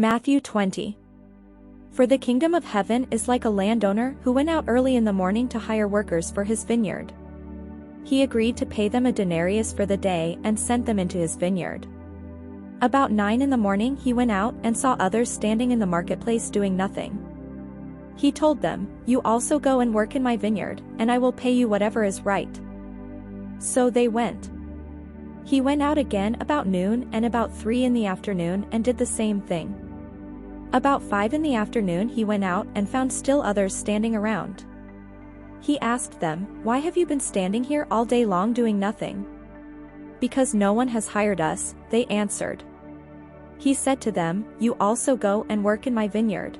Matthew 20. For the kingdom of heaven is like a landowner who went out early in the morning to hire workers for his vineyard. He agreed to pay them a denarius for the day and sent them into his vineyard. About 9 in the morning he went out and saw others standing in the marketplace doing nothing. He told them, "You also go and work in my vineyard, and I will pay you whatever is right." So they went. He went out again about noon and about 3 in the afternoon and did the same thing. About 5 in the afternoon he went out and found still others standing around. He asked them, "Why have you been standing here all day long doing nothing?" "Because no one has hired us," they answered. He said to them, "You also go and work in my vineyard."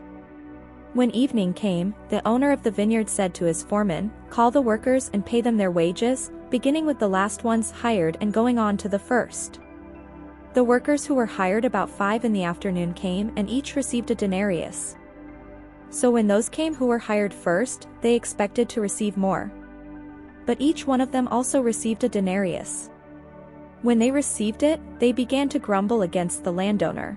When evening came, the owner of the vineyard said to his foreman, "Call the workers and pay them their wages, beginning with the last ones hired and going on to the first." The workers who were hired about 5 in the afternoon came and each received a denarius. So when those came who were hired first, they expected to receive more. But each one of them also received a denarius. When they received it, they began to grumble against the landowner.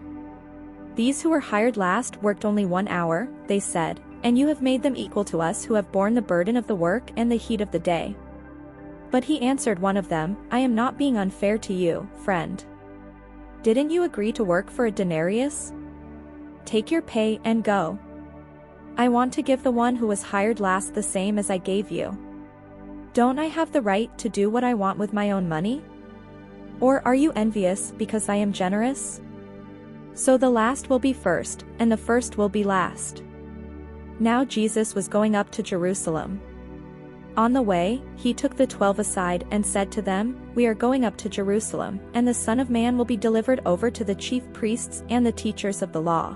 "These who were hired last worked only 1 hour," they said, "and you have made them equal to us who have borne the burden of the work and the heat of the day." But he answered one of them, "I am not being unfair to you, friend. Didn't you agree to work for a denarius? Take your pay and go. I want to give the one who was hired last the same as I gave you. Don't I have the right to do what I want with my own money? Or are you envious because I am generous? So the last will be first, and the first will be last." Now Jesus was going up to Jerusalem. On the way, he took the 12 aside and said to them, "We are going up to Jerusalem, and the Son of Man will be delivered over to the chief priests and the teachers of the law.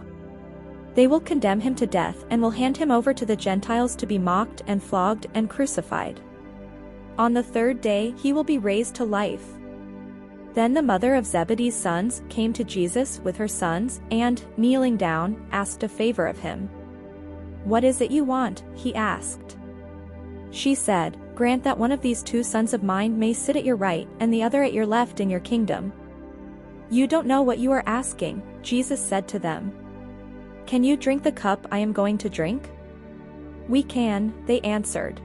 They will condemn him to death and will hand him over to the Gentiles to be mocked and flogged and crucified. On the 3rd day he will be raised to life." Then the mother of Zebedee's sons came to Jesus with her sons and, kneeling down, asked a favor of him. "What is it you want?" he asked. She said, "Grant that one of these 2 sons of mine may sit at your right and the other at your left in your kingdom." "You don't know what you are asking," Jesus said to them. "Can you drink the cup I am going to drink?" "We can," they answered.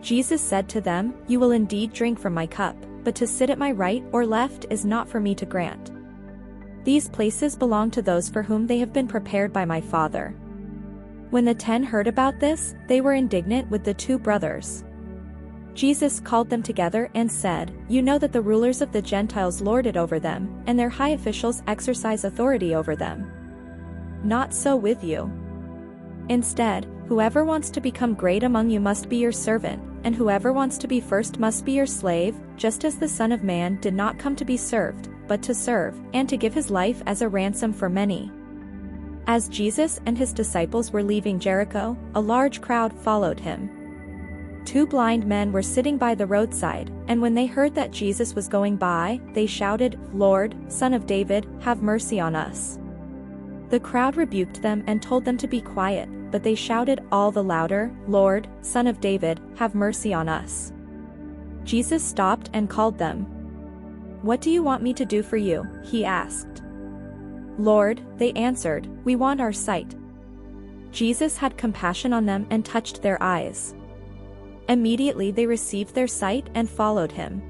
Jesus said to them, "You will indeed drink from my cup, but to sit at my right or left is not for me to grant. These places belong to those for whom they have been prepared by my Father." When the 10 heard about this, they were indignant with the 2 brothers. Jesus called them together and said, "You know that the rulers of the Gentiles lord it over them, and their high officials exercise authority over them. Not so with you. Instead, whoever wants to become great among you must be your servant, and whoever wants to be first must be your slave, just as the Son of Man did not come to be served, but to serve, and to give his life as a ransom for many." As Jesus and his disciples were leaving Jericho, a large crowd followed him. 2 blind men were sitting by the roadside, and when they heard that Jesus was going by, they shouted, "Lord, Son of David, have mercy on us." The crowd rebuked them and told them to be quiet, but they shouted all the louder, "Lord, Son of David, have mercy on us." Jesus stopped and called them. "What do you want me to do for you?" he asked. "Lord," they answered, "we want our sight." Jesus had compassion on them and touched their eyes. Immediately they received their sight and followed him.